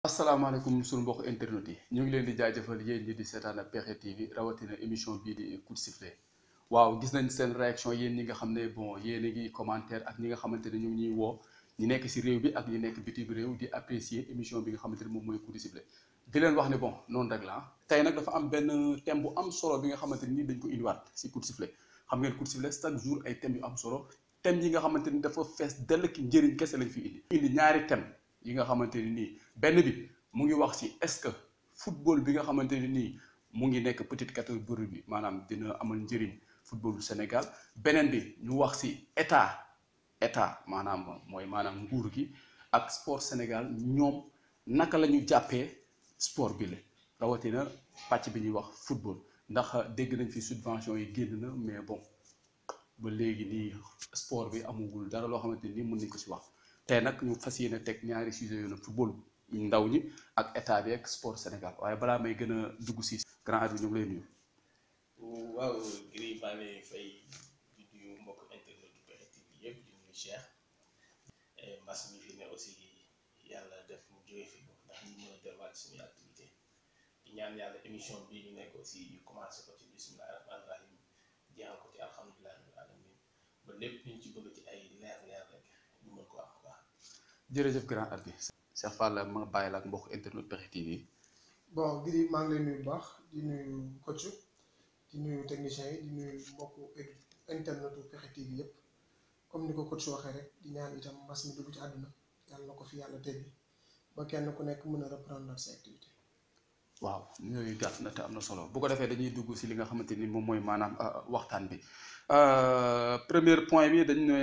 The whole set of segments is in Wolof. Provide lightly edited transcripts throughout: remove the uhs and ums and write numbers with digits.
asalaamaaleykum suñu mbokk internet yi ñu ngi leen di jaajëfal yéen ñi di seetaan Pexxe TV rawatina émission bii di coup de sifflet waaw gis nañ seen réaction yéen ñi nga xam ne bon yéen a ngi commentaire ak ñi nga xamante ne ñu ngi ñuy woo ñi nekk si réew bi ak ñi nekk bitim réew di apprécier émission bi nga xamante ne moom mooy coup de sifflet di leen wax ne bon noonu rek la tey nag dafa am benn thème bu am solo bi nga xamante ni dañ ko indiwaat si coup de sifflet xam ngeen coup de sifflet chaque jour ay thèmes yu am solo thème yi nga xamante ni dafa fees dell ki njëriñ kese lañ fi indi ñaari thème yi nga xamante ni nii benn bi mu ngi wax ci est-ce que football bi nga xamante ni nii mu ngi nekk petite catégorie bi maanaam dina amal njëriñ footballu Sénégal beneen bi ñu wax ci état maanaam mooy maanaam nguur gi ak sport Sénégal ñoom naka la ñu jàppee sport bi la rawatina pàcc bi ñuy wax football ndax dégg nañ fi subvention yi génn na mais bon ba léegi nii sport bi amugul dara loo xamante ni mën nañ ko ci wax tey nag ñu fas yéene teg ñaari sujet yoon football ndaw ñi ak état bi ak sport Sénégal waaye balaa may gën a dugg si grand at bi ñu ngi lay nuyu. waaw Gris maa ngi fay di nuyu mbokk internet du Pexxe TV yëpp di nuyu Cheikh mbas mi fi ne aussi yàlla def mu jógee fi ndax ñu mën a delluwaat suñuy activité di ñaan yàlla émission bii ñu nekk aussi ñu commencé ko ci bisimilah rahmaani rahim jeexal ko ci alhamdulilah rabbil alamin ba lépp ñu ci bëgg ci ay leer rek ñu mën ko am quoi. jërëjëf grand at bi. Cheikh Fall ma bàyyi la ak mbokk internet Pexxe TV. bon Gris maa ngi lay nuyu bu baax di nuyu coach di nuyu technicien yi di nuyu mbokku internetu Pexxe TV yëpp comme ni ko coach waxee rek di ñaan itam mbas mi dugg ci àdduna yàlla na ko fi yàlla teggi ba kenn ku nekk mën a reprendre sa activité. waaw ñooyu gàtt na te am na solo bu ko defee dañuy dugg si li nga xamante ni moom mooy maanaam waxtaan bi premier point bi dañ ne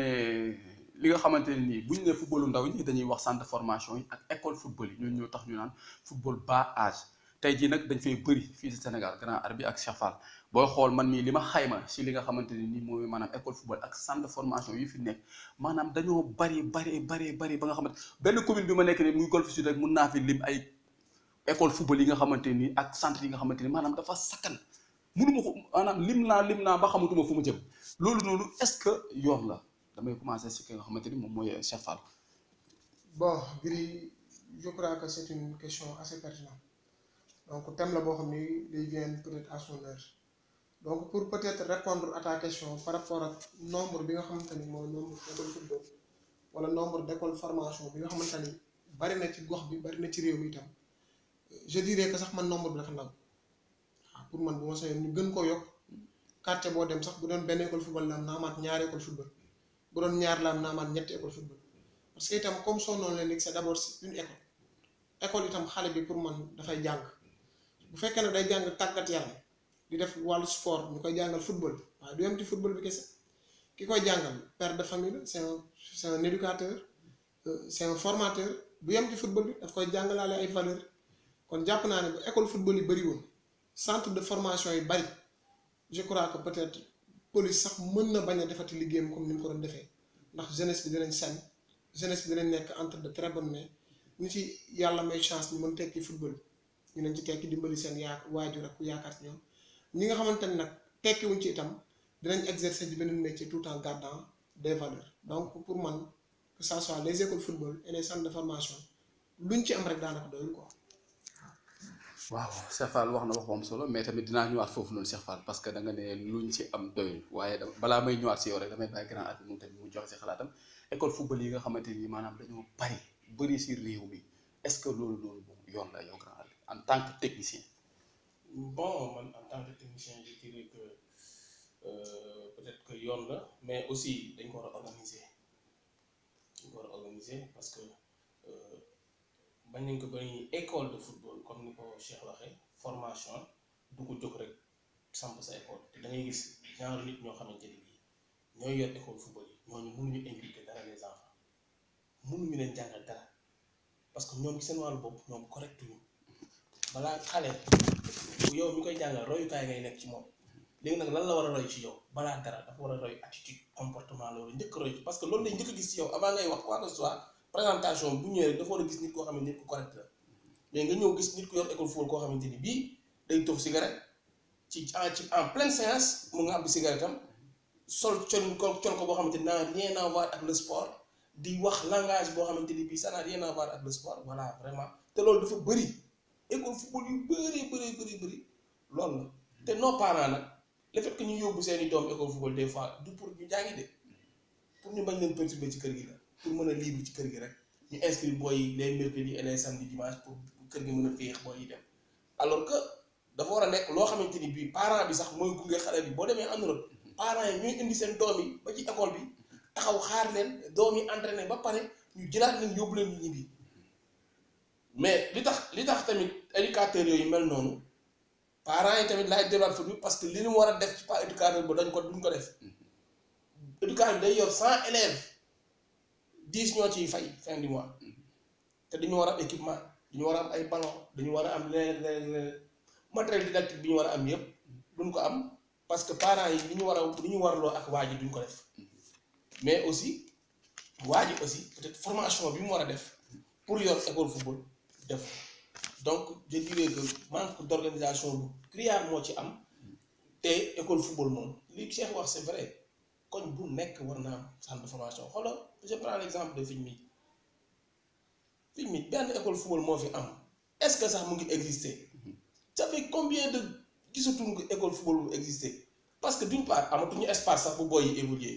li nga xamante ne nii bu ñu nee footballu ndaw ñi dañuy wax centre de formation yi ak école football yi ñoo tax ñu naan football bas âge tey jii nag dañ fay bëri fii si Sénégal grand ar bi ak Cheikh Fall booy xool man mii li ma xayma si li nga xamante ne nii mooy maanaam école football ak centre de formation yi fi nekk maanaam dañoo bari ba nga xamante benn commune bi ma nekk nii muy Golf Sud rek mun naa fi lim ay école football yi nga xamante nii ak centre yi nga xamante ni maanaam dafa sakkan mënuma ko maanaam lim naa ba xamatuma fu mu jëm loolu noonu est-ce que yoon la. damay commencer si ki nga xamante ni moom mooy Cheikh Fall. bon Gris je crois que c'est une question assez pertinente donc thème la boo xam ni day vient peut-être à son heure donc pour peut-être répondre à ta question par rapport ak nombre bi nga xamante ni mooy nombre d'école football wala nombre d'école formation bi nga xamante ni bari na ci gox bi bari na ci réew mi itam je dirais que sax man nombre bi dafa ndaw waaw pour man bu ma soobee ñu gën koo yokk quartier boo dem sax bu doon benn école football la am naa amaat ñaari école football. bu doon ñaar la am naa amaat ñetti école football parce que itam comme son nom l'indique c'est d'abord une école itam xale bi pour man dafay jàng bu fekkee ne day jàng tàggat yaram di def wàllu sport ñu koy jàngal football waaye du yem ci football bi kese ki koy jàngal père de famille la c'est un éducateur c'est un formateur du yem ci football bi daf koy jàngalaale ay valeurs kon jàpp naa ne bu école football yi bëri woon centre de formation yi bëri je crois que peut-être police sax mën na bañ a defati liggéeyam comme ni mu ko doon defee ndax jeunesse bi dinañ sañ jeunesse bi dinañ nekk entre de très bonnes mains ñu ci yàlla may chance ñu mën tekki football ñu nañ ci tekki dimbali seen waajur ak ku yaakaar ci ñoom ñi nga xamante ne nag tekkiwuñ ci itam dinañ exercer ci beneen métier tout en gardant des valeurs donc pour man que ça soit les écoles football et les centres de formation luñ ci am rek daanaka doyul quoi. waaw Cheikh Fall wax na wax bu am solo mais tamit dinaa ñëwaat foofu noonu Cheikh Fall parce que da nga ne luñ ci am doyul waaye balaa may ñëwaat si yow rek damay bàyyi grand at bi moom tamit mu joxe si xalaatam école football yi nga xamante ni maanaam dañoo bëri si réew mi est-ce que loolu noonu moom yoon la yow grand at en tant que technicien. bon man en tant que technicien je dirais que peut-être que yoon la mais aussi dañ ko war a organiser parce que. bañ nañ ko ba école de football comme ni ko Cheikh waxee formation du ko jóg rek samp sa école te da ngay gis genre nit ñoo xamante ni bii ñooy yor école football yi ñooñu mënuñu inculquer dara les enfants mënuñu leen jàngal dara parce que ñoom ci seen wàllu bopp ñoom correct ñu balaa xale yow mi koy jàngal royukaay ngay nekk ci moom léegi nag lan la war a roy ci yow balaa dara dafa war a roy attitude comportement la war a njëkk roy parce que loolu lay njëkk a gis ci yow avant ngay wax quoi que ce soit. présentation bu ñëwee rek dafa war a gis nit koo xam ne nit ku correct la mais nga ñëw gis nit ku yor école football koo xamante ni bii day tox cigarette ci en pleine séance mu nga am cigarette am sol col ko boo xamante ni n'a rien à voir ak le sport di wax langage boo xamante ni bii ça n'a rien à voir ak le sport voilà vraiment te loolu dafa bëri école football yu bëri loolu la te nos parents nag le fait que ñu yóbbu seeni doom école football des fois du pour ñu jàngi de pour ñu bañ leen perturber ci kër gi la pour mën a libre ci kër gi rek ñu inscrire booy yi les mercredis et les samedis dimanche pour kër gi mën a féex booy yi dem alors que dafa war a nekk loo xamante ni bii parent bi sax mooy gunge xale bi boo demee en Europe parents yi ñooy indi seen doom yi ba ci école bi taxaw xaar leen doom yi entraîné ba pare ñu jëlaat leen yóbbu leen ñu ñibbi mais li tax tamit éducateurs yooyu mel noonu parents yi tamit laay débat fa bi parce que li ñu war a def ci pas éducateur ba duñ ko def éducateur bi day yor 100 élèves 10 ñoo ciy fay fin du mois te dañu war a am équipement dañu war a am ay ballon dañu war a am leneen matériel didactique bi ñu war a am yëpp duñ ko am parce que parents yi li ñu warloo ak waa ji duñ ko def mais aussi waa ji aussi peut-être formation bi mu war a def pour yor école football def donc je dirais que manque d'organisation bu criard moo ci am te école football moom li Cheikh wax c'est vrai koñ bu nekk war naa am centre de formation xoolal je prends l'exemple de Fimmi benn école football moo fi am est-ce que sax mu ngi exister ça fait combien de gisatuñu ko école football bu exister parce que d'une part amatuñu espace sax bu booy yi évoluer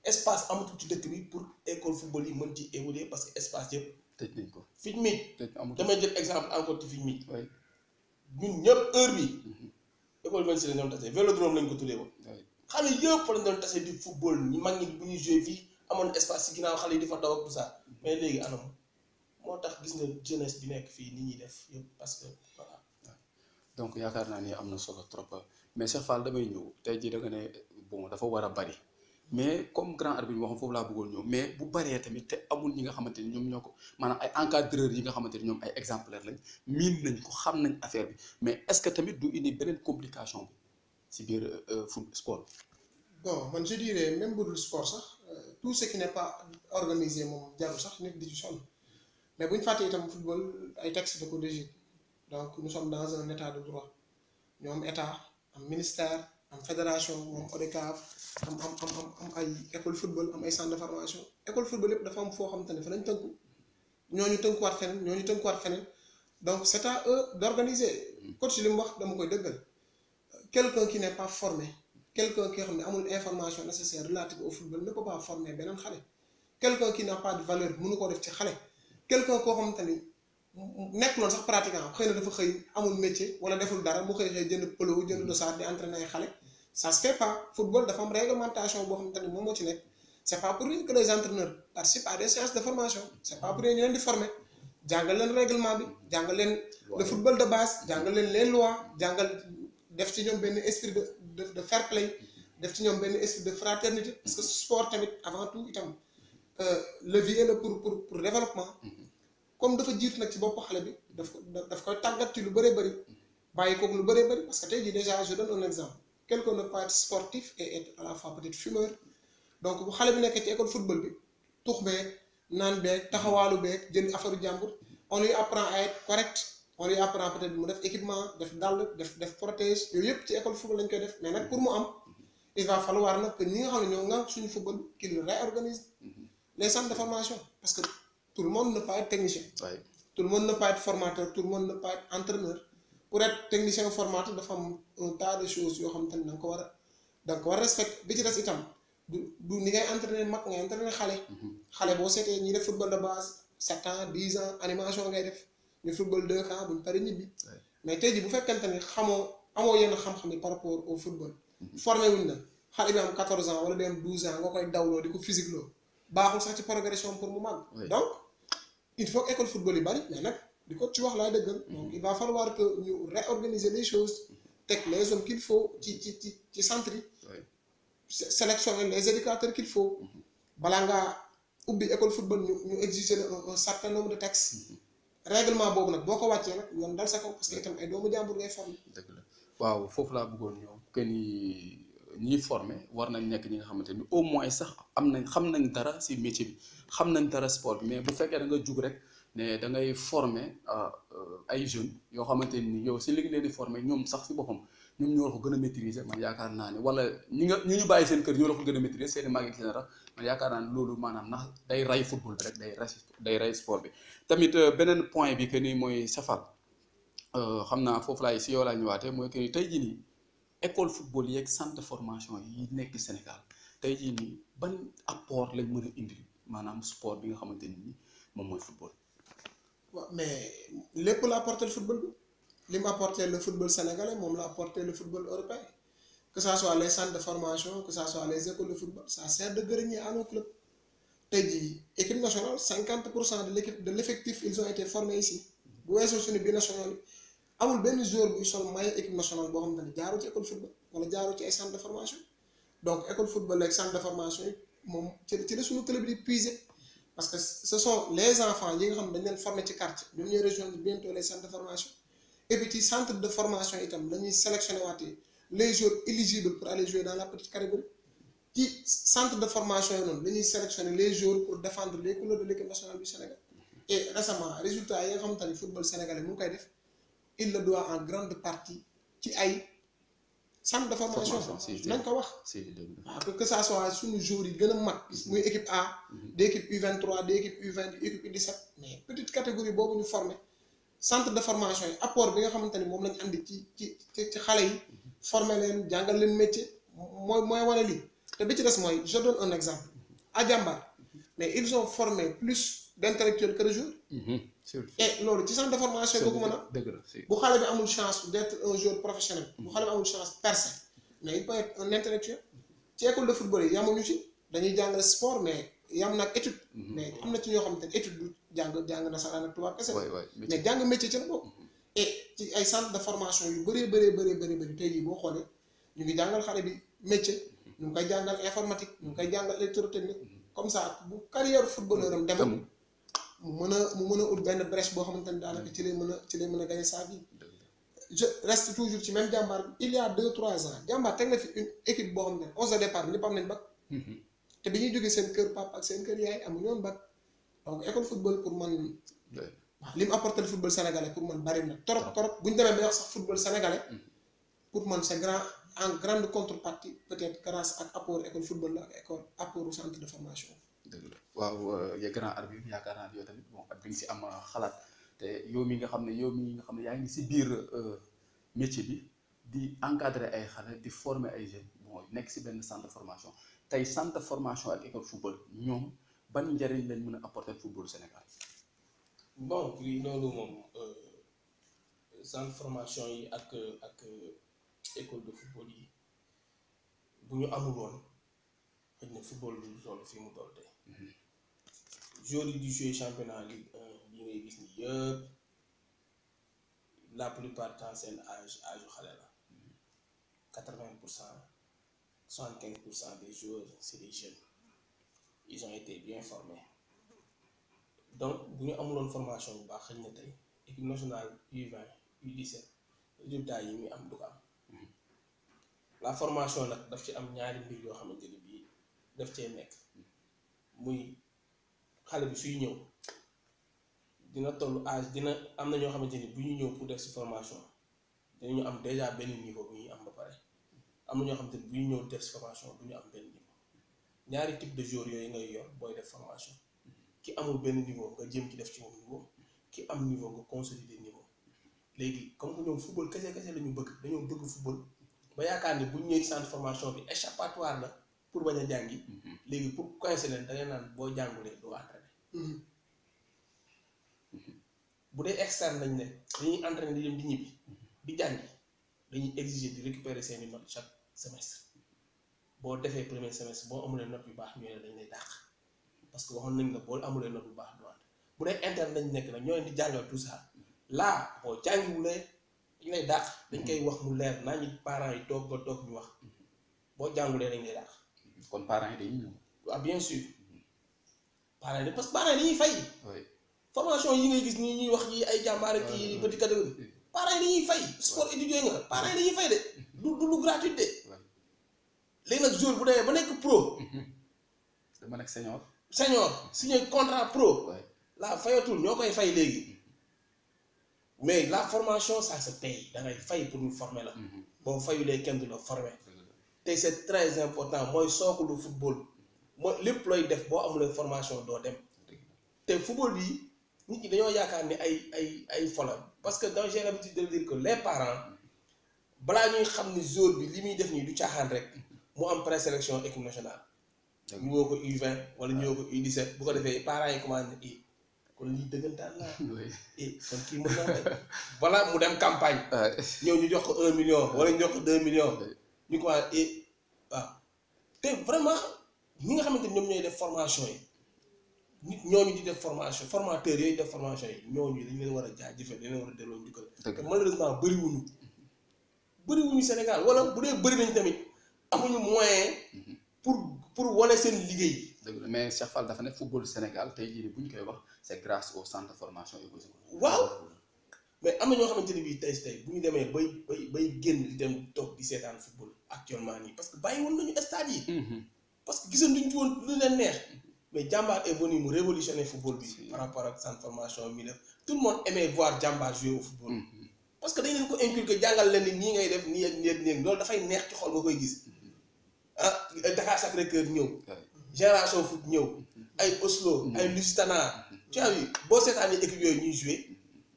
espace amatul ci dëkk bi pour école football yi mën ci évoluer parce que espace yëpp tëj nañ ko Fimmi damay jël exemple encore ci Fimmi ñun ñëpp heure bi école 26 lañ doon tase vélodrome lañ ko tuddee woon xale yëpp fa lañ doon tase di football ñi mag ñi bu ñuy jouer fii amoon espace ci ginnaaw xale yi di fa daw ak tout ça mais léegi anam moo tax gis nga jeunesse bi nekk fii ni ñuy def yëpp parce que voilà. donc yaakaar naa ni am na solo trop mais Cheikh Fall damay ñëw tey jii da nga ne bon dafa war a bari mais comme grand arbitre bi waxoon foofu laa bëggoon ñëw mais bu baree tamit te amul ñi nga xamante ni ñoom ñoo ko maanaam ay encadreurs yi nga xamante ni ñoom ay exemplaires lañ miin nañ ko xam nañ affaire bi mais est-ce que tamit du indi beneen complication bi si biir sport. bon man je dirais même bu dul sport sax tout ce qui n'est pas organisé moom jarul sax nit di ci sonn mais bu ñu fàtte itam football ay textes de ko régir donc nous sommes dans un état de droit ñu am état am ministère am fédération moom ODCAV am ay école football am ay centre de formation école football yëpp dafa am foo xamante ne fa lañ tënku ñooñu tënkuwaat feneen donc c'est à eux d'organiser coach li mu wax dama koy dëggal quelqu'un qui n'est pas formé quelqu'un qui xam ne amul information nécessaire relative au football ne peut pas former beneen xale quelqu'un qui n'a pas de valeur mënu ko def ci xale quelqu'un koo xamante ni nekk loolu sax pratiquant xëy na dafa xëy amul métier wala deful dara mu xëy jënd polo jënd dossard di entraîner ay xale ça se fait pas football dafa am réglementation boo xamante ni moom moo ci nekk c'est pas pour rien que les entraîneurs participent à des séances de formation c'est pas pour rien ñu leen di former jàngal leen règlement bi jàngal leen le football de base jàngal leen les lois jàngal def ci ñoom benn esprit de fair play def ci ñoom benn esprit de fraternité parce que sport tamit avant tout itam levier la pour développement comme dafa jiitu nag ci bopp xale bi daf koy tàggat ci lu bëree bëri bàyyi koog lu bëree bëri parce que tey jii déjà je donne un exemple quelqu'un ne peut être sportif et être à la fois peut-être fumeur donc bu xale bi nekkee ci école football bi tux beeg naan beeg taxawaalu beeg jënd affaire jàmbur on lui apprend à être correct on lui apprend peut-être mu def équipement def dàll def protège yooyu yëpp ci école football lañ koy def mais nag pour mu am il va falloir nag que ñi nga xam ne ñoo ŋànk suñu football qu'il réorganise les centres de formation parce que tout le monde ne peut pas être technicien tout le monde ne peut pas être formateur tout le monde ne peut pas être entraîneur pour être technicien formateur dafa am un tas de choses yoo xam te ne da nga ko war a respecter bi ci des itam du ni ngay entraîner mag ngay entraîner xale boo seetee ñi def football de base 7 ans 10 ans animation ngay def ñu football 2 ans buñ pare ñibbi mais tey jii bu fekkente ni amoo yenn xam-xam yi par rapport au football formé wuñ la xale bi am 14 ans wala dem 12 ans nga koy dawloo di ko physique loo baaxul sax ci progression pour mu màgg donc il faut que école football yi bari mais nag di ko ci wax laay dëggal donc il va falloir que ñu réorganiser les choses teg les hommes qu'il faut ci centre yi sélectionner les éducateurs qu'il faut balaa ngaa ubbi école football ñu exiger un certain nombre de textes règlement boobu nag boo ko wàccee nag yoon dal sa kaw parce que itam ay doomu jàmbur ngay former. dëgg la waaw foofu laa bëggoon ñëw que ni ñiy former war nañ nekk ñi nga xamante ni au moins sax xam nañ dara si métier bi xam nañ dara sport bi mais bu fekkee da nga jug rek ne da ngay former ay jeunes yoo xamante ni yow si li nga leen di former ñoom sax si boppam ñoom ñoo la ko gën a maîtriser man yaakaar naa ne wala ñu bàyyi seen kër ñoo la ko gën a maîtriser seen i mag ak seen rax man yaakaar naa ne loolu maanaam ndax day rey football bi rek day rey sport bi. tamit beneen point bi que ni mooy safar xam naa foofu laay si yow laa ñëwaatee mooy que ni tey jii nii école football yeeg centre de formation yi nekk Sénégal tey jii nii ban apport lañ mën a indi maanaam sport bi nga xamante ni moom mooy football. waaw mais lépp la apporté le football bi li mu apporté le football sénégalais moom la apporté le football européen que ça soit les centres de formation que ça soit les écoles de football ça sert de grenier à nos clubs tey jii équipe nationale 50% de l'effectif ils ont été formés ici bu weesoo suñu bi national yi amul benn joueur buy sol maillot équipe nationale boo xamante ne jaaroo ci école football wala jaaroo ci ay centre de formation donc école football ak centre de formation yi moom ci la suñu club di puiser parce que ce sont les enfants yi nga xam ne dañ leen former ci quartier ñoom ñooy rejoindre bientôt les centres de formation et puis ci centre de formation itam dañuy sélectionner waatee les joueurs éligibles pour aller jouer dans la petite catégorie ci centre de formation yi noonu dañuy sélectionner les joueurs pour défendre les couleurs de l'équipe nationale du Sénégal et récemment résultat yi nga xamante ni football sénégalais mu ngi koy def il le doit en grande partie ci ay centre de formation nañ ko wax waaw que ça soit suñu joueurs yi gën a mag muy équipe A d'équipe U23 d'équipe U20 équipe U17 mais petite catégorie boobu ñu formé centre de formation yi apport bi nga xamante ni moom lañ andi ci xale yi former leen jàngal leen métier mooy wane lii te bi ci des mooy je donne un exemple à Jambar mais ils ont formé plus d'intellectuels que de joueurs et loolu ci centre de formation boo ko mën a bu xale bi amul chance d'être un joueur professionnel bu xale bi amul chance percer mais il peut être un intellectuel ci école de football yi yamuñu ci dañuy jàngale sport mais yam nag étude mais am na ci ñoo xamante ne étude du jàng nasaraan ak tubaab kese mais jàng métier ci la bokk et ci ay centre de formation yu bëri tey jii boo xoolee ñu ngi jàngal xale bi métier ñu ngi koy jàngal informatique ñu ngi koy jàngal électrotechnique comme ça bu carrière footballeur am dem mu mën a ut benn brèche boo xamante ne daanaka ci lay mën a gagner sa vie je reste toujours ci même Jambar bi il y a 2-3 ans Jambar teg na fi une équipe boo xamante ne 11 de départ ñëpp am nañ bac te bi ñuy jógee seen kër papa ak seen kër yaay amuñu woon bac donc école football pour man waaw li mu apporté le football sénégalais pour man bari na trop bu ñu demee ba wax sax football sénégalais pour man c'est en grande contrepartie peut-être grâce ak apport école football la ak école apport centre de formation. dëgg la waaw ya grand arbitre yaakaar naa yow tamit bon ak bi nga si am xalaat te yow mi nga xam ne yaa ngi si biir métier bi di encadrer ay xale di former ay jeunes bon nekk si benn centre de formation tey centre de formation ak école football ñoom ban njëriñ lañ mën a apporter football Sénégal. bon fii loolu moom centre formation yi ak école de football yi bu ñu amul woon xëy na football du toll fii mu toll tey joueurs yi di jouer championnat Ligue 1 bi ngay gis ni yëpp la plupart temps seen âge xale la 80% 75% des joueurs c'est des jeunes ils ont été bien formés donc bu ñu amuloon formation bu baax xëy na tey équipe nationale U20 U17 résultat yi muy am du ko am la formation nag daf ci am ñaari mbir yoo xamante ni bii daf cee nekk muy xale bi suy ñëw dina toll âge dina am na ñoo xamante ni bu ñu ñëw pour def ci formation dinañu am déjà benn niveau bu ñuy am ba pare am na ñoo xamante ni bu ñu ñëw def ci formation bu ñu am benn niveau ñaari type de joueurs yooyu ngay yor booy def formation ki amul benn niveau nga jéem ci def ci moom niveau ki am niveau nga consolider niveau léegi comme que ñoom football kese la ñu bëgg dañoo bëgg football ba yaakaar ni bu ñu ñëwee ci centre formation bi échappatoire la pour bañ a jàngi léegi pour coincer leen da ngay naan boo jàngulee doo entraîner bu dee externe lañ ne dañuy entraîner di dem di ñibbi di jàngi dañuy exiger di récupérer seeni notes chaque semestre boo defee premier semestre boo amulee note yu baax ñu ne dañ lay dàq parce que waxoon nañ la boo amulee note bu baax du ànd bu dee interne lañ nekk nag ñoo leen di jàngal tout ça là boo jàngiwulee dañ lay dàq dañ koy wax mu leer naa ñu parents yi toog ba toog ñu wax boo jàngulee dañ lay dàq. kon parents yi dañuy ñëw. waaw bien sûr parents yi parce que parents yi dañuy fay. formation yi ngay gis ñuy wax yi ay jàmbaar ak yi petit catégorie parents yi dañuy fay sport étudiant nga parents yi dañuy fay de du lu gratuit de léegi nag jour bu demee ba nekk pro. dama nekk senior signé contrat pro. la fayatul ñoo koy fay léegi mais la formation ça se paye da ngay fay pour ñu former la boo fayulee kenn du la former te c'est très important mooy sookulu football mooy lépp looy def boo amulee formation doo dem te football bi nit ñi dañoo yaakaar ni ay fola parce que dans j'ai l'habitude de dire que les parents balaa ñuy xam ni jour bi li muy def nii du caaxaan rek mu am présélection équipe nationale ñu woo ko U20 wala ñu woo ko U17 bu ko defee parents yi commandé kon lii dëggantaan la kon kii mën naa dem voilà mu dem campagne ñëw ñu jox ko 1 million wala ñu jox ko 2 millions ñu commandé waaw te vraiment ñi nga xamante ni ñoom ñooy def formation yi nit ñooñu di def formation formateurs yooyu def formation yi ñooñu dañ leen war a jaajëfal dañ leen war a delloo njukkal te malheureusement bëriwuñu Sénégal wala bu dee bëri nañ tamit amuñu moyen pour wane seen liggéey. dëgg la mais Cheikh Fall dafa ne football Sénégal tey jii bu ñu koy wax c'est grâce au centre de formation Ego Secours. waaw mais am na ñoo xamante ne bii tey bu ñu demee bay génn di dem toog di seetaan football actuellement nii parce que bàyyi woon nañu stade yi. parce que gisoon duñ ci woon lu leen neex. mais Jambar est venu mu révolutionner football bi par rapport ak centre de formation mi def tout le monde aimait voir Jambar jouer au football. parce que dañ leen ko inculquer jàngal leen ni nii ngay def nii ak nii ak loolu dafay neex ci xol nga koy gis ah Dakar Sacré-Cœur ñëw. Génération Foot ñëw ay Oslo ay Lusitana tu as vu boo seetaanee équipe yooyu ñuy joué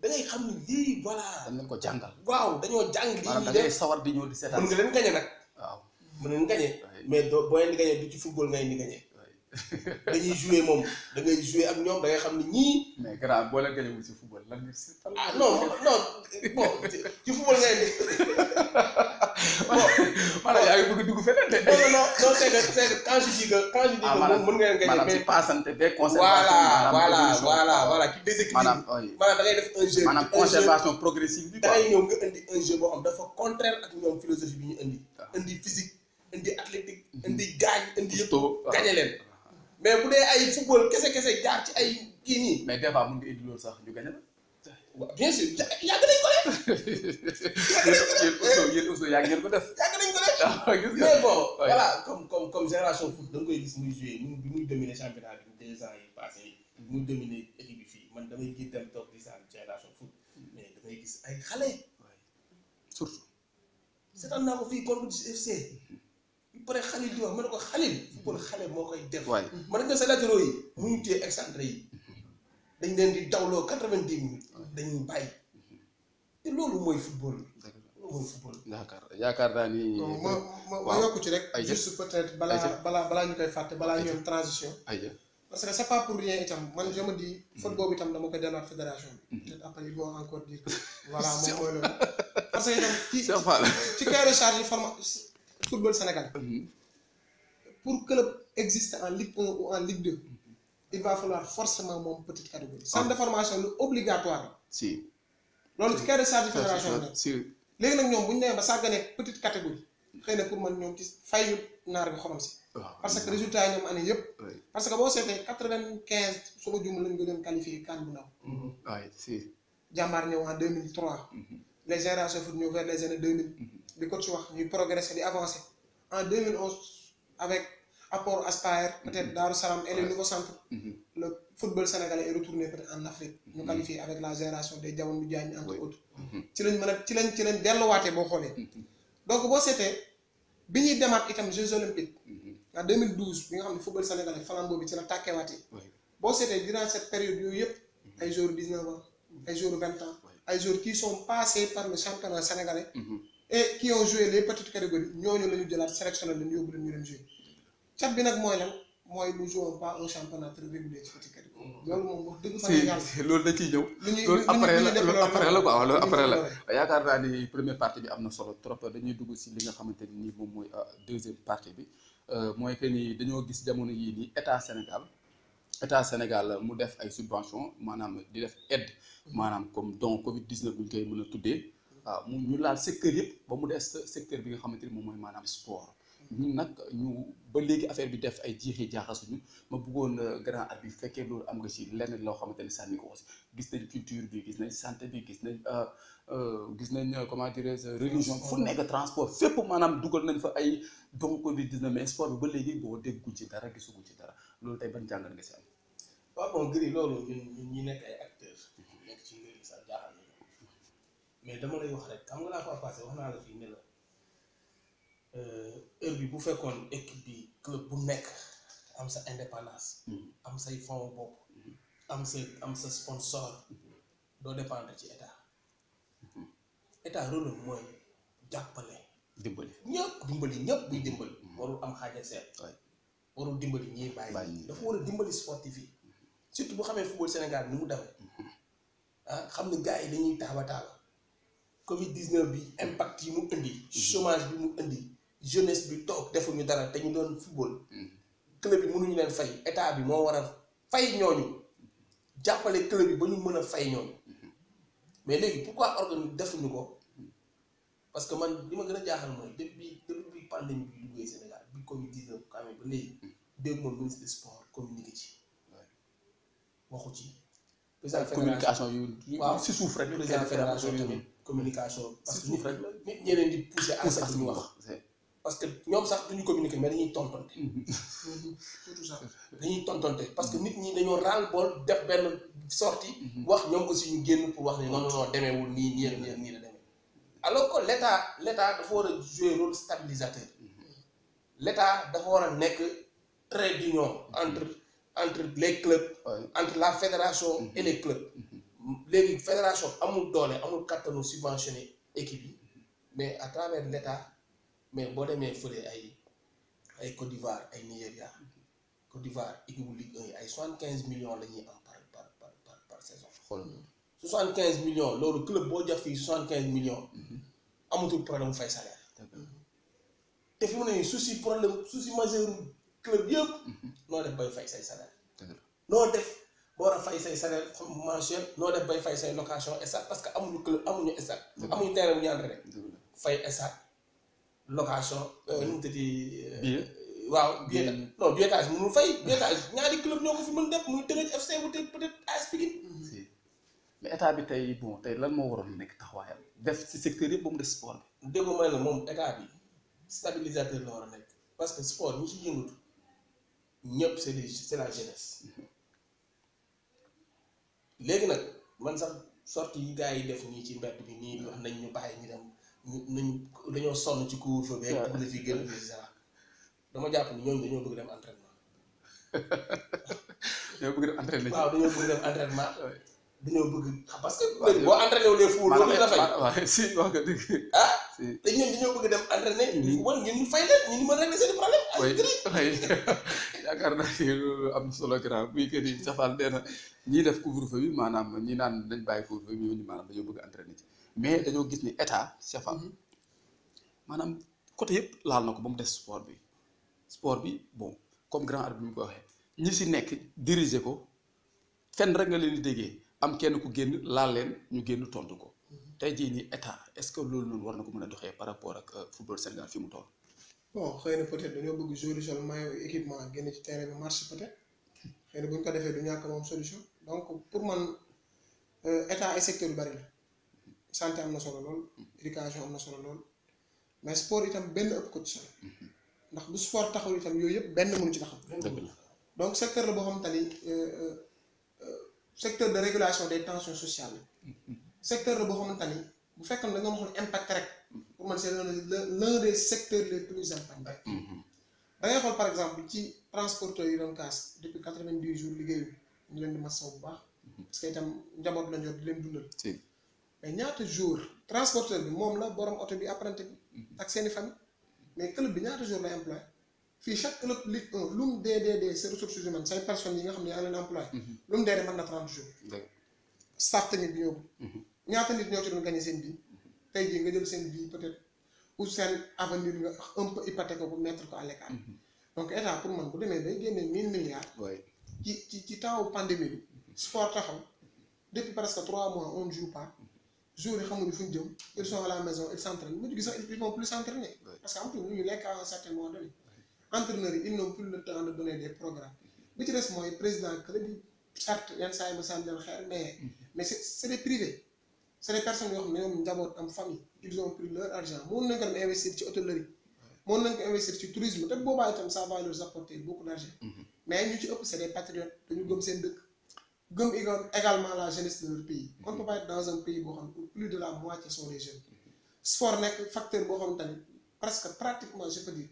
da ngay xam ni lii voilà. dañ leen ko jàngal. waaw dañoo jàng lii maanaam da ngay sawar di ñëw di seetaan. mën nga leen gañe nag. waaw mën leen gañe mais doo boo leen di gañe du ci football ngay di gañe dañuy joué moom da ngay joué ak ñoom da ngay xam ni ñii. mais grand boo leen gañe wu ci football lan nga si. ah non bon ci football ngay di. maanaam yaa ngi bëgg a dugg feneen de. non c'est que quand je dis que mën nga leen gagner mais passante des conservation. voilà ci déséquilibre. maanaam da ngay def un jeu. maanaam conservation progressive bi. da ngay ñëw nga indi un jeu boo xam dafa contraire ak ñoom philosophie bi ñu indi. indi physique indi athlétique. indi gaañ indi yëpp gagné leen. mais bu dee ay football kese jaar ci ay kii nii. mais des fois mën nga indi loolu sax ñu gagné la. waaw bien sûr yàgg nañ ko def. yéen aussi yàgg ngeen ko def. yàgg nañ ko def. mais bon voilà comme Génération Foot da nga koy gis muy joué bi muy dominer championnat bi 2 ans yi passé yi. muy dominer équipe bi fii man damay gis dem toog di saan Génération Foot mais damay gis ay xale. surtout. seetaan naa ko fii contre FC. bu paree Khalil di wax ma ne ko Khalil football xale moo koy def. waay man nga sa latéraux yi mu ñu téye excentré yi. dañ leen di dawloo 90 minutes dañuy bàyyi te loolu mooy football. loolu mooy football. yaakaar naa ni. ma yokku ci rek. juste peut-être balaa ñu koy fàtte balaa ñu am transition. parce que c'est pas pour rien itam man je me dis faute boobu itam dama koy delluwaat fédération bi. peut-être après ils vont encore dire que voilà moom mooy loolu. parce que itam ci cahier de charge yi football sénégalais. pour club existe en Ligue 1 ou en Ligue 2. il va falloir forcément moom petite catégorie. centre de formation lu obligatoire la. si loolu ci cahier de charge fédération bi. si léegi nag ñoom bu ñu demee ba sàgganee petite catégorie xëy na pour man ñoom ci fayu naar bi xorom si. parce que résultat yi ñoom année yëpp. parce que boo seetee 95 su ma juum lañ ko doon qualifié CAN bu ndaw. waay si. Jambar ñëw en 2003. les Génération Foot ñëw vers les années 2000. di ko ci wax ñuy progresser di avancer en 2011 avec. apport Aspire peut-être Darou Salam et les nouveaux centres. Le football sénégalais est retourné peut-être en Afrique. ñu qualifié avec la génération des Diawoundou Diagne entre autres. ci lañ mën a ci lañ delluwaatee boo xoolee. donc boo seetee bi ñuy demaat itam Jeux olympiques. en 2012 bi nga xam ne football sénégalais flambeau bi ci la tàkkeewaatee. boo seetee durant cette période yooyu yëpp ay joueurs 19 ans ay joueurs 20 ans ay joueurs qui sont passés par le championnat sénégalais. et qui ont joué les petites catégories ñooñu la ñu jëlaat sélectionné leen yóbbu leen ñu dem jouer. cat bi nag mooy lan mooy nous jouons pas un championnat très régulier ci petite catégorie. loolu moom wax dëgg fa yàlla loolu da ciy ñëw. loolu après la quoi loolu après la. yaakaar naa ni première partie bi am na solo trop dañuy dugg si li nga xamante ni nii moom mooy deuxième partie bi mooy que ni dañoo gis jamono yii nii état Sénégal mu def ay subventions maanaam di def aide maanaam comme don Covid 19 bu ñu koy mën a tuddee waaw mu ñu laal secteur yëpp ba mu des secteur bi nga xamante ni moom mooy maanaam sport. ñun nag ñu ba léegi affaire bi def ay jiixi jaaxasuñu ma bëggoon grand at bi fekkee loolu am nga ci lenn loo xamante ni sànni ko aussi gis nañ culture bi gis nañ santé bi gis nañ comment dirais-je religion fu nekk transport fépp maanaam dugal nañ fa ay don Covid 19 mais sport bi ba léegi boo dégguñ ci dara gisuguñ ci dara loolu tey ban jàngat nga si am. waaw bon gëri loolu ñun ñi nekk ay acteurs nekk ci mbir yi sax jaaxal nañu mais dama lay wax rek xam nga laa ko passé wax naa la fii ne la heure bi bu fekkoon équipe bi club bu nekk am sa indépendance am say fonds bopp am sa sponsor doo dépendre ci état rôle mooy jàppale dimbali ñëpp buy dimbali warul am xaaja seet warul dimbali ñiy bàyyi dafa war a dimbali sportif yi surtout bu xamee football Sénégal ni mu demee xam ne gars yi dañuy taaba Covid 19 bi impact yi mu indi chômage bi mu indi jeunesse bi toog defuñu dara te ñu doon football club yi mënuñu leen fay état bi moo war a fay ñooñu jàppale club yi ba ñu mën a fay ñooñu mais léegi pourquoi organiser defuñu ko parce que man li ma gën a jaaxal mooy depuis pandémie bi duggee Sénégal bi Covid 19 kamee ba léegi dégg moom ministre des sports communiqué ci waxu ci communication yu waaw si suuf rek président fédération tamit communication parce que suuf rek nit ñi leen di pousser à ce que ñu wax parce que ñoom sax duñu communiquer mais dañuy tontonte surtout ça dañuy tontonte parce que nit ñi dañoo ral bool def benn sortie wax ñoom aussi ñu génn pour wax ne non demeewul nii la demee alors que l'état dafa war a jouer rôle stabilisateur l'état dafa war a nekk trait d'union entre les clubs entre la fédération et les clubs léegi fédération amul doole amul kattanu subventionné équipe yi mais à travers l'état mais boo demee fële ay Côte d'Ivoire ay Nigeria Côte d'Ivoire équipe bu Ligue 1 yi ay 75 millions la ñuy am par saison. 75 millions loolu club boo jox fii 75 millions amatul problème fay salaire te fi mu ne nii souci majeur club yëpp noo def bay fay say salaire noo def boo war a fay say salaire mensuel noo def bay fay say location stade parce que amuñu club amuñu stade amuñu terrain bu ñu entraîné fay stade location nu mu tëddee waaw billettage mënul fay billettage ñaari club ñoo ko fi mën def muy Teungueth FC bu peut-être AS Pikine mais état bi tey lan moo waroon nekk taxawaayam def ci secteur yëpp ba mu des sport bi déggoo may la moom état bi stabilisateur la war a nekk parce que sport ñi ci yëngatu ñëpp c'est la jeunesse léegi nag man sax sortie yi gars yi def nii ci mbedd bi nii wax nañ ñu bàyyi ñu dem dañoo sonn ci couvre-feu beeg bëgg na fi gën a dama jàpp ni ñooñu dañoo bëgg dem entraînement dañoo bëgg dem entraînement waaw dañoo bëgg dem entraînement dañoo bëgg parce que boo entraîné wu les fous loolu la fay waaw si wax nga dëgg te ñoom dañoo bëgg dem entraîné wala ñu fay leen ñu mën a régler seen problème yaakaar naa ni loolu am solo grand buy que ni safal nee na ñii def couvre-feu bi maanaam ñi naan dañ bàyyi couvre-feu bi ñooñu maanaam dañoo bëgg entraîné ci mais dañoo gis ni état safal maanaam côté yëpp laal na ko ba mu des sport bi bon comme grand arbitre bi mu ko waxee ñi si nekk diriger ko fenn rek nga leen di déggee am kenn ku génn laal leen ñu génn tontu ko tey jii nii état est-ce que loolu noonu war na ko mën a doxee par rapport ak football Sénégal fi mu toll. bon xëy na peut-être dañoo bëgg jouer sol maillot équipement génn ci terrain bi marche peut-être xëy na bu ñu ko defee du ñàkk moom solution donc pour man état ay secteur yu bari la santé am na solo lool éducation am na solo lool mais sport itam benn ëpp ko ci solo ndax bu sport taxul itam yooyu yëpp benn mënu ci taxaw. donc secteur la boo xamante ni secteur de régulation des tensions sociales secteur la boo xamante ni bu fekkoon da nga waxoon impact rek pour man c'est l'un des secteurs les plus impactés da ngay xool par exemple ci transporteurs yi doon kaas depuis 90 jours liggéeyu ñu leen di masaw bu baax parce que itam njaboot la njor di leen dundal mais ñaata jour transporteur bi moom la borom oto bi apprenti bi ak seeni famille mais club bi ñaata jour lay employé fii chaque club Ligue 1 lu mu dee ses ressources humaines say personnes yi nga xam ne yaa leen employé lu mu dee mën na 30 jours staff technique bi ñëw ñaata nit ñoo ci doon gagné seen vie tey jii nga jël seen vie peut-être ou seen avenir nga un peu hypothéqué ko mettre ko à l'écart donc état pour man bu demee day génne 1000 milliards ci temps pandémie bi sport taxaw depuis presque 3 mois on ne joue pas joueurs yi xamuñu fu ñu jëm ils sont à la maison ils s'entraînent mujj gi sax ils vont plus s'entraîner parce que amatuñu ñu lekk à un certain moment donné entraîneurs yi ils n'ont plus le temps de donner des programmes bi ci des mooy président club yi certes yenn saa yi ma sànni leen xeer mais c'est des privés c'est des personnes yoo xam ne ñoom njaboot am famille ils ont pris leur argent mën nañ ko dem investir ci hôtellerie mën nañ ko investir ci tourisme te boobaa itam ça va leur apporter beaucoup d'argent mais ñu ci ëpp c'est des patriotes dañu gëm seen dëkk gëm également la jeunesse de leur pays. On ne peut pas être dans un pays où plus de la moitié sont des jeunes. Sport nekk facteur boo xam tamit presque pratiquement je peux dire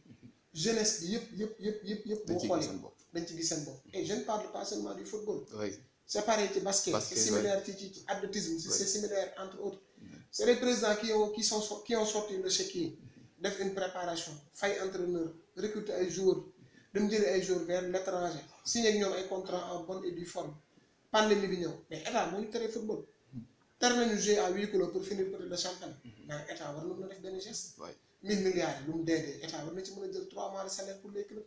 jeunesse bi yëpp boo xoolee dañ ci gis seen bopp. Et je ne parle pas seulement du football. C'est pareil ci basket. C'est similaire ci athlétisme. C'est similaire entre autres. C'est les présidents qui ont sorti le chéquier def une préparation fay entraîneur recruter ay joueurs dem jëli ay joueurs vers l'étranger signé ak ñoom ay contrat en bonne et due forme pandémie bi ñëw mais état moo ñu teree football tere nañu jouer à huis clos pour finir peut-être le championnat mais état war na mën a def benn geste 1000 milliards yi lu mu dee état war na ci mën a jël 3 mois de salaire pour les clubs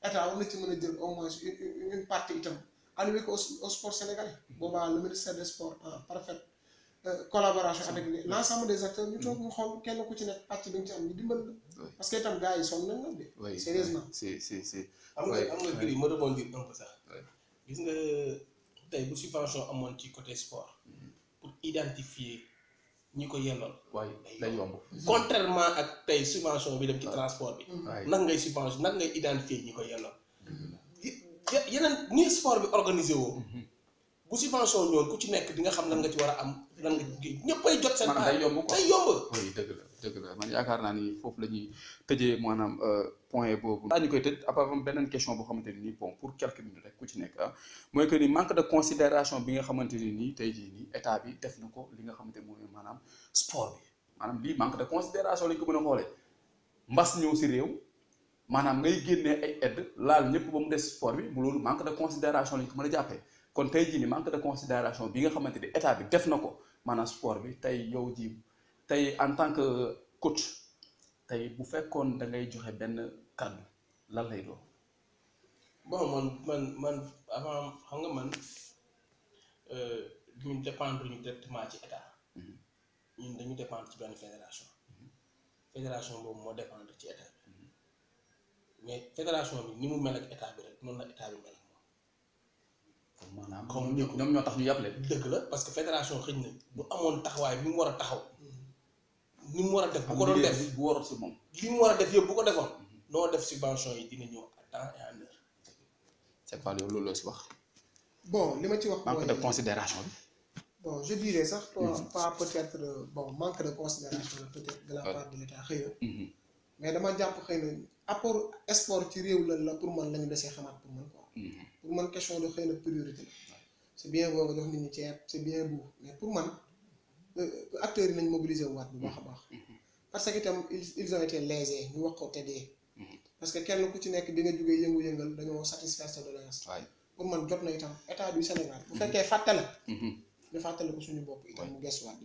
état war na ci mën a jël au moins une partie itam alloué ko au sport sénégalais boobaa le ministère des sports en parfaite collaboration avec l'ensemble des acteurs ñu toog ñu xool kenn ku ci nekk pàcc bi nga ci am ñu dimbal la parce que itam gars yi sonn nañ de sérieusement am nga giri ma rebondir un peu sax gis nga tey bu subvention amoon ci côté sport pour identifier ñi ko yellool waaye day yomb contrairement ak tey subvention bi dem ci transport bi nag ngay subvention nag ngay identifier ñi ko yellool yeneen ni sport bi organisé woo bu subvention ñoon ku ci nekk di nga xam lan nga ci war a am lan nga ñëppay jot seen day yomb quoi day yomb oui dëgg la man yaakaar naa ni foofu la ñuy tëjee maanaam point boobu daa ñu koy tëj après beneen question boo xamante ni nii bon pour quelques minutes rek ku ci nekk mooy que ni manque de considération bi nga xamante ni nii tey jii nii état bi def na ko li nga xamante mooy maanaam sport bi maanaam lii manque de considération lañ ko mën a xoolee mbas ñëw si réew maanaam ngay génnee ay aide laal ñëpp ba mu des sport bi mu loolu manque de considération lañ ko mën a jàppee kon tey jii nii manque de considération bi nga xamante ni état bi def na ko maanaam sport bi tey yow ji tey en tant que coach tey bu fekkoon da ngay joxe benn kàddu lan lay doon. bon man avant xam nga man duñu dépendre ñu directement ci état ñun dañu dépendre ci benn fédération boobu moo dépendre ci état bi mais fédération bi ni mu mel ak état bi rek noonu la état bi mel ak moom. kon maanaam ñoom ñoo tax ñu yàpp leen. dëgg la parce que fédération xëy na bu amoon taxawaay bi mu war a taxaw ni mu war a def bu ko doon def bu waroon si moom. li mu war a def yëpp bu ko defoon noo def subvention yi dina ñëw à temps et en heure. c'est pas loolu la si wax. bon li ma ci wax. manque de considération bi. bon je dirais sax pas peut-être bon manque de considération peut-être de la part de l'État xëy na. mais dama jàpp xëy na apport sport ci réew la pour man lañu desee xamaat pour man quoi. pour man question de xëy na priorité la. c'est bien boo nga jox nit ñi ceeb c'est bien beau mais pour man acteurs yi nañ mobiliser wu waat bu baax a baax. parce que itam ils ont été lésés ñu wax ko teddee. parce que kenn ku ci nekk bi nga jógee yëngu-yëngal dañoo satisfaire sa doléance. pour man jot na itam état du Sénégal bu fekkee fàtte la. ñu fàttali ko suñu bopp itam mu gëstuwaat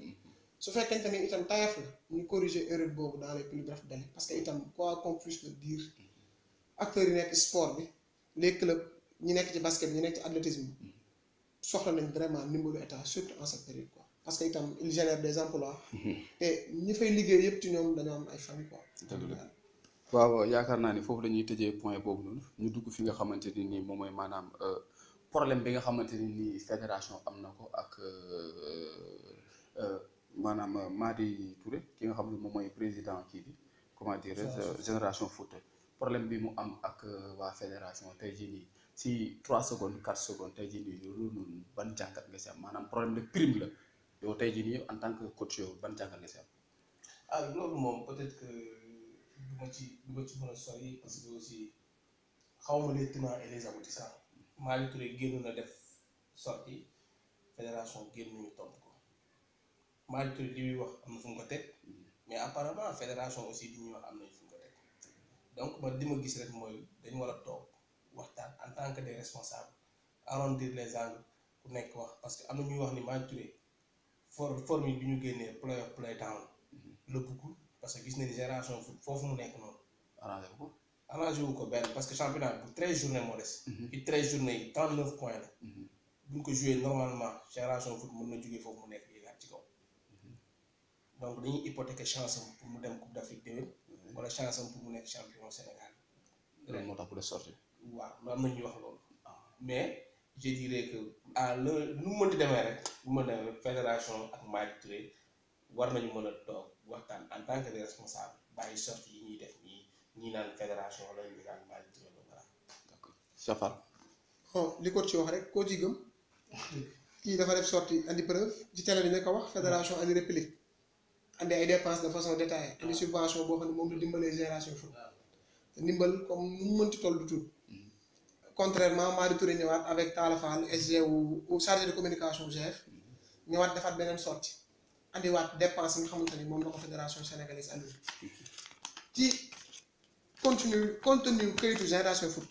su fekkente ni itam tayef la ñu corriger erreur boobu dans les plus brefs délais parce que itam quoi qu'on puisse le dire acteurs yi nekk sport bi les clubs ñi nekk ci basket bi ñi nekk ci athlétisme bi soxla nañ vraiment ndimbalu état surtout en cette période quoi parce que itam il génère des emplois te ñi fay liggéey yëpp ci ñoom dañoo am ay famille quoi. waaw yaakaar naa ni foofu la ñuy tëjee point boobu noonu ñu dugg fi nga xamante ni nii moom mooy maanaam problème bi nga xamante ni nii fédération am na ko ak maanaam Madi Touré ki nga xam ne moom mooy président kii bi comment dire génération foot problème bi mu am ak waa fédération tey jii nii si 3 secondes 4 secondes tey jii nii loolu noonu ban jàngat nga si am maanaam problème de prime la yow tey jii nii en tant que coach yow ban jàngat nga si am. ah loolu moom peut-être que du ma ci mën a sori parce que aussi xawma les tenants et les aboutissants Madi Touré génn na def sortie fédération génn nañu tontu ko Madi Touré li muy wax am na fu mu ko teg mais apparemment fédération aussi li ñuy wax am nañu fu mu ko teg donc man li ma gis rek mooy dañu war a toog waxtaan en tant que des responsables arrondir les angles ku nekk wax parce que am na ñuy wax ni Madi Touré forme yi bi ñu génnee play off play down la bëggul parce que gis nañu génération foot foofu mu nekk noonu. arrangé wu ko benn parce que championnat bu 13 journées moo des. ci 13 journées yi 39 points la. bu ñu ko joué normalement génération foot mën na jógee foofu mu nekk yéegaat ci kaw. donc dañuy hypothéquer chance am pour mu dem Coupe d'Afrique déwén. wala chance am pour mu nekk champion Sénégal. loolu moo tax pour sortir. waaw am na ñuy wax loolu. mais je dirais que nu mu mënti demee rek bu ma demee fédération ak Madi Touré war nañu mën a toog waxtaan en tant que des responsables bàyyi sortie yi ñuy def ñii naan fédération wala ñu naan Madi Touré la voilà. d'accord Safar. bon li ko ci wax rek koo ci gëm kii dafa def sorti andi preuve ci télé bi ne ko wax fédération andi réplique andi ay dépenses de façon détaillée andi subvention boo xam ne moom la dimbalee génération foot te ndimbal comme nu mu mënti toll du tuut contrairement Madi Touré ñëwaat avec Talla Fall SG ou chargé de communication GF ñëwaat defaat beneen sorti andiwaat dépense yi nga xamante ni moom la ko fédération sénégalaise andi ci contenu këyitu génération foot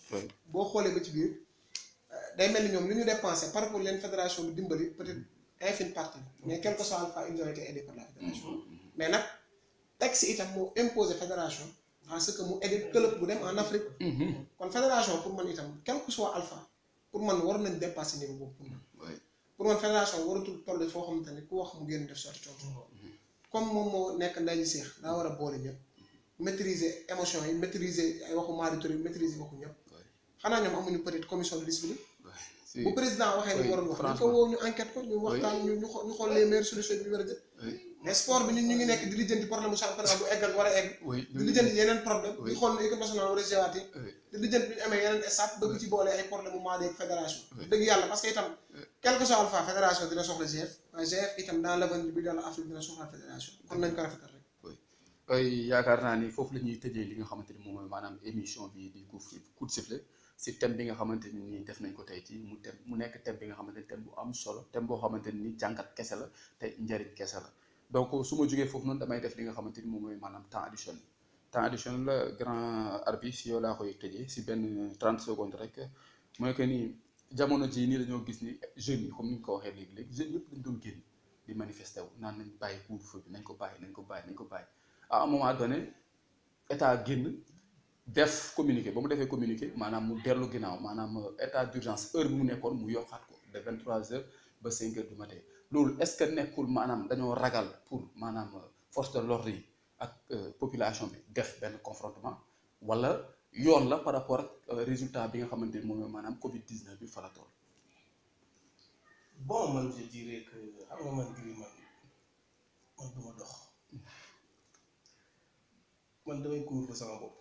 boo xoolee ba ci biir day mel ni ñoom li ñu dépensé par rapport leen fédération bi dimbali peut-être infime partie mais quel que soit alpha ils ont été aidés par la fédération mais nag texte itam moo imposé fédération à ce que mu aider club bu dem en Afrique kon fédération pour man itam quel que soit alpha pour man war nañ dépasser niveau boobu pour man fédération waratul toll foo xamante ni ku wax mu génn def sorti coono comme moom moo nekk nday li seex daa war a boole ñëpp maîtriser émotion yi maîtriser ay waxu Madi Touré maîtriser waxu ñëpp xanaa ñoom amuñu peut-être commission de discipline bu président waxee ni waroon wax dañ ko woo ñu enquête ko ñu waxtaan ñu xool les meilleures solutions bi ñu war a jël mais sport bi ñun ñu ngi nekk di lijjanti problème mu championnat bu eggal war a egg di lijjanti yeneen problème di xool ne équipe nationale war a géwaat yi di lijjanti bi ñu amee yeneen stade bëgg ci boole ay problème mu Madi ak fédération dëgg yàlla parce que itam quel que soit alpha fédération dina soxla GF waaye GF itam dans l'avenir bi dans l'Afrique dina soxla fédération kon nañ ko rafetal rek ay yaakaar naa ni foofu la ñuy tëjee li nga xamante ni moom mooy maanaam émission bi di coup de sifflet si thème bi nga xamante ni nii def nañ ko tey ci mu nekk thème bi nga xamante ni thème bu am solo thème boo xamante ni jàngat kese la te njariñ kese la donc su ma jógee foofu noonu damay def li nga xamante ni moom mooy maanaam temps additionnel la grand arbitre si yow laa koy tëjee si benn 30 secondes rek mooy que ni jamono jii nii dañoo gis ni jeunes yi comme ni nga ko waxee léegi jeunes yëpp dañ doon génn di manifester wu naan nañ bàyyi couvre-feu bi nañ ko bàyyi à un moment donné état génn def communiqué ba mu defee communiqué maanaam mu dellu ginnaaw maanaam état d'urgence heure bi mu nekkoon mu yokkaat ko de 23h ba 5h du matin loolu est-ce que nekkul maanaam dañoo ragal pour maanaam force de l'ordre yi ak population bi def benn confrontement wala yoon la par rapport ak résultat bi nga xamante ni moom maanaam Covid 19 bi fa la toll. bon man je dirais que xam nga man Gris man du ma dox. man damay couvre sama bopp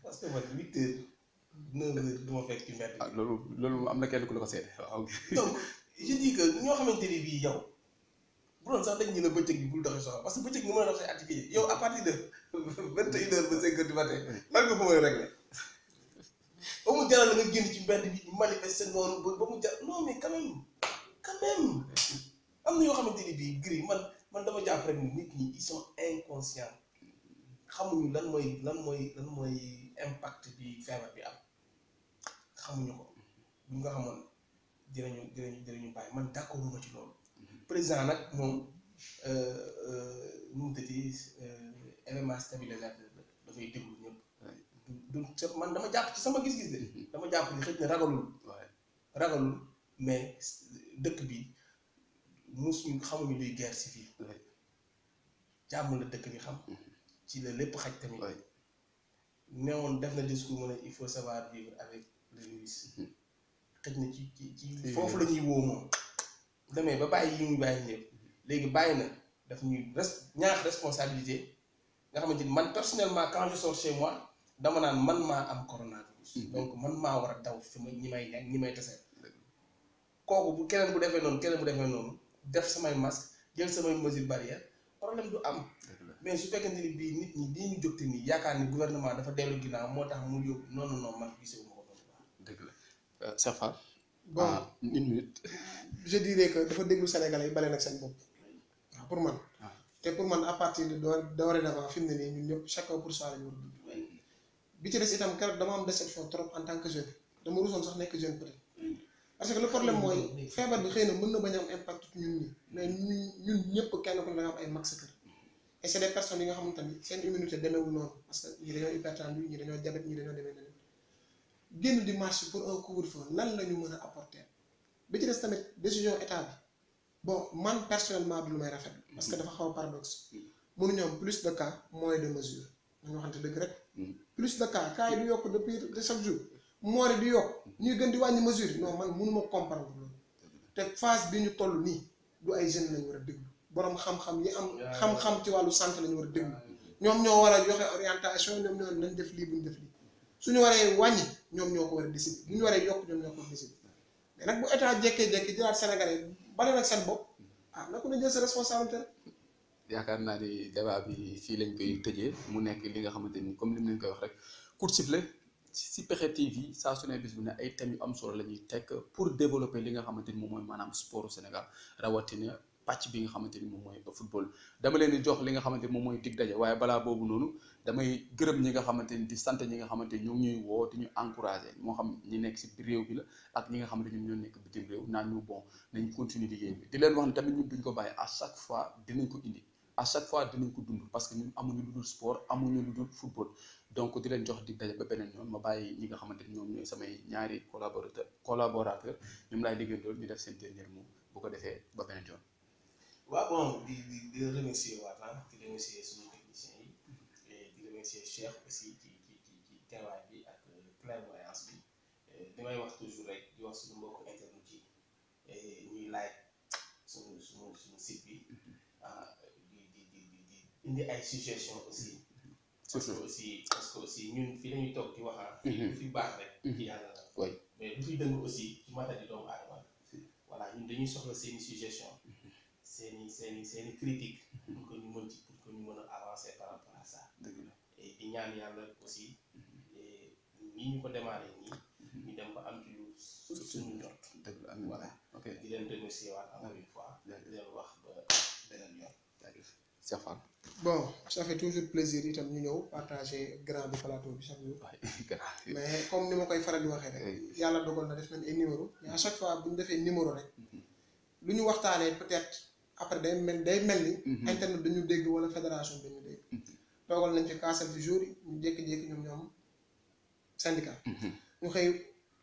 parce que man 8h 9h du ma fekk ci mbedd bi. loolu am na kenn ku la ko seede waaw. donc je dis que ñoo xamante ni bii yow bu doon sax dañ ñu ne bëccëg bi bul doxee soxla parce que bëccëg nga mën a dox say activité yow à partir de 21h ba 5h du matin lan nga fa mën a régler ba mu jaral la nga génn ci mbedd bi manifester noonu ba mu jar non mais quand même am na yoo xamante ni bii Gris man dama jàpp rek ni nit ñi ils sont inconscients. xamuñu lan mooy impact bi feebar bi am xamuñu ko buñ ko xamoon dinañu bàyyi man d'accord ma ci loolu président nag moom nu mu tëddi élément stabilisateur la dafay déglu ñëpp du man dama jàpp ci sama gis-gis de dama jàpp ni xëy na ragalul mais dëkk bi musuñu xamuñu luy guerre civile jàmm la dëkk bi xam ci la lépp xaj tamit neewoon def na discours mu ne il faut savoir vivre avec le virus xëj na ci foofu la ñuy woo moom demee ba bàyyi yi muy bàyyi ñëpp léegi bàyyi na daf ñuy ñaax responsabilité nga xamante ni man personnellement quand je sors chez moi dama naan man maa am coronavirus donc man maa war a daw sama ñi may tasee kooku bu keneen bu defee noonu def samay masque jël samay mesures barrières problème du am mais su fekkente ni bii nit ñi lii ñu jógte nii yaakaar ni gouvernement dafa dellu ginnaaw moo tax mu yóbbu non man gisee wu ma ko noonu baax. dëgg la Cheikh Fall. bon une minute. je dirais que dafa déglu Sénégalais yi bale nag seen bopp waaw pour man. te pour man à partir de dorénavant fi mu ne nii ñun ñëpp chacun pour soi la ñu war a dund. bi ci des itam keroog dama am déception trop en tant que jeune dama rusoon sax nekk jeune peut-être parce que le problème mooy feebar bi xëy na mën na bañ a am impact ñun ñi mais ñun ñëpp kenn ku ne da nga am ay mag sa kër. et c'est des personnes yi nga xamante ni seen immunité demeewul noonu parce que ñi dañoo hypertendu ñi dañoo diabète ñi dañoo demee neneen génn di marche pour un couvre-feu lan la ñu mën a apporter bi ci des tamit décision état bi bon man personnellement du lu may rafet parce que dafa xaw a paradoxe mënuñu am plus de cas moins de mesures dañu waxante dëgg rek plus de cas yi du yokk depuis de chaque jour moor yi du yokk ñuy gën di wàññi mesures yi non man mënuma comprendre loolu te phase bi ñu toll nii du ay jeunes lañu war a déglu borom xam-xam yi am xam-xam ci wàllu santé la ñu war a déglu ñoom ñoo war a joxe orientation ñoom ñoo nañ def lii buñ def lii suñu waree wàññi ñoom ñoo ko war a décider bu ñu waree yokk ñoom ñoo ko war a décider mais nag bu état jékkee-jékki jëlaat Sénégalais bale nag seen bopp ah na ko ne jël sa responsabilité rek. yaakaar naa ni débat bi fii lañ koy tëjee mu nekk li nga xamante ni comme li mu leen koy wax rek coup de sifflet si Pexxe TV saa su ne bis bu ne ay thèmes yu am solo la ñuy teg pour développer li nga xamante ni moom mooy maanaam sportu Sénégal rawatina pàcc bi nga xamante ni moom mooy football. dama leen di jox li nga xamante ni moom mooy dig daje waaye balaa boobu noonu damay gërëm ñi nga xamante ni di sant ñi nga xamante ni ñoo ngi ñuy woo di ñu encouragé moo xam ñi nekk si réew bi la ak ñi nga xamante ni ñoo nekk bitim réew naan ñu bon nañ continuer liggéey bi di leen wax ne tamit ñun duñ ko bàyyi à chaque fois dinañ ko indi. à chaque fois dinañ ko dund parce que ñun amuñu lu dul sport amuñu lu dul football donc di leen jox di daje ba beneen yoon ma bàyyi ñi nga xamante ni ñoom ñooy samay ñaari collaborateur ñoom laay liggéeyandool ñu def seen dernier mot bu ko defee ba beneen yoon. waaw bon di remercier waat di remercier suñu techniciens yi di remercier Cheikh aussi ci teewaay bi ak clairvoyance bi di may wax toujours rek di wax suñu mbokk internet yi ñuy like suñu site bi indi ay suggestion aussi parce que aussi ñun fii lañuy toog di wax lu fi baax rek ci yàlla la mais lu fi dëng aussi ci matadi doomu aadama voilà ñun dañuy soxla seeni suggestion seeni critique pour que ñu mën a avancer par rapport à ça et di ñaan yàlla aussi nii ñu ko démarré nii ñu dem ba am ci lu suñu njort voilà di leen remercier waat encore une fois di leen wax ba beneen yoon Cheikh Fall. Bon, ça fait toujours plaisir itam ñu ñëw partager grand bi plateau bi chaque jour. mais comme ni ma koy faral di waxee rek. yàlla dogal na def nañ ay numéro mais à chaque fois bu ñu defee numéro rek. lu ñu waxtaanee peut-être après day mel ni. internet dañu dégg wala fédération dañu dégg. dogal nañ fi kaasal fi jour yi ñu jékki-jékki ñoom syndicat. ñu xëy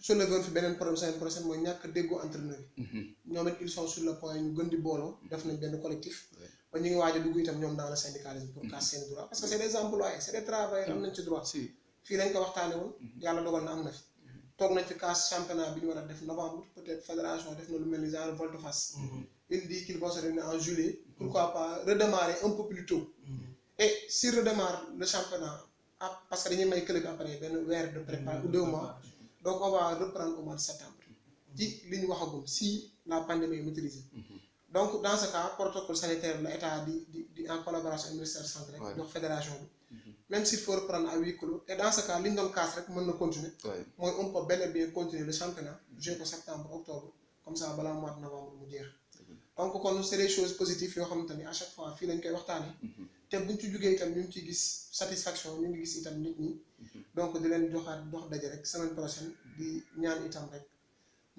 soulever fi beneen problème semaine prochaine mooy ñàkk déggoo entraîneur yi. ñoom it ils sont sur le point ñu gën di booloo def nañ benn collectif. ba ñu ngi waaj a dugg itam ñoom dans le syndicalisme pour casse seen droit parce que c'est des employés c'est des travailleurs am nañ ci droit fii lañ ko waxtaane woon yàlla dogal na am na fi toog nañ fi casse championnat bi ñu war a def novembre peut-être fédération def na lu mel ni genre volte-face il dit qu'il va se réunir en juillet pourquoi pas redémarrer un peu plus tôt et si redémarre le championnat parce que dañuy may club après benn weer de préparation ou 2 mois donc on va reprendre au mois de septembre ci li ñu waxagum si la pandémie est maîtrisée. Donc, dans ce cas, protocole sanitaire, l'État dit en collaboration avec le ministère de la Santé, la fédération, même s'il faut reprendre à 8 clos, et dans ce cas, l'Indon Casse, on peut continuer. Moi, on peut bel et bien continuer le championnat, jusqu'au septembre, octobre, comme ça, avant le mois de novembre, nous dire. Donc, c'est des choses positives, à chaque fois, il faut que nous te buñ ci itam ñu ngi ciy gis satisfaction ñu ngi gis itam nit ñi donc di leen joxaat dox daje rek semaine prochaine di ñaan itam rek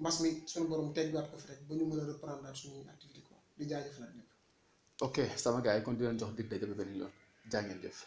mbas mi suñu borom teggaat ko fi rek ba ñu mën a reprendre suñuy activité quoi di jaajëfal ñëpp. ok sama gars yi kon di leen jox dig daje ba beneen yoon jaa ngeen jëf.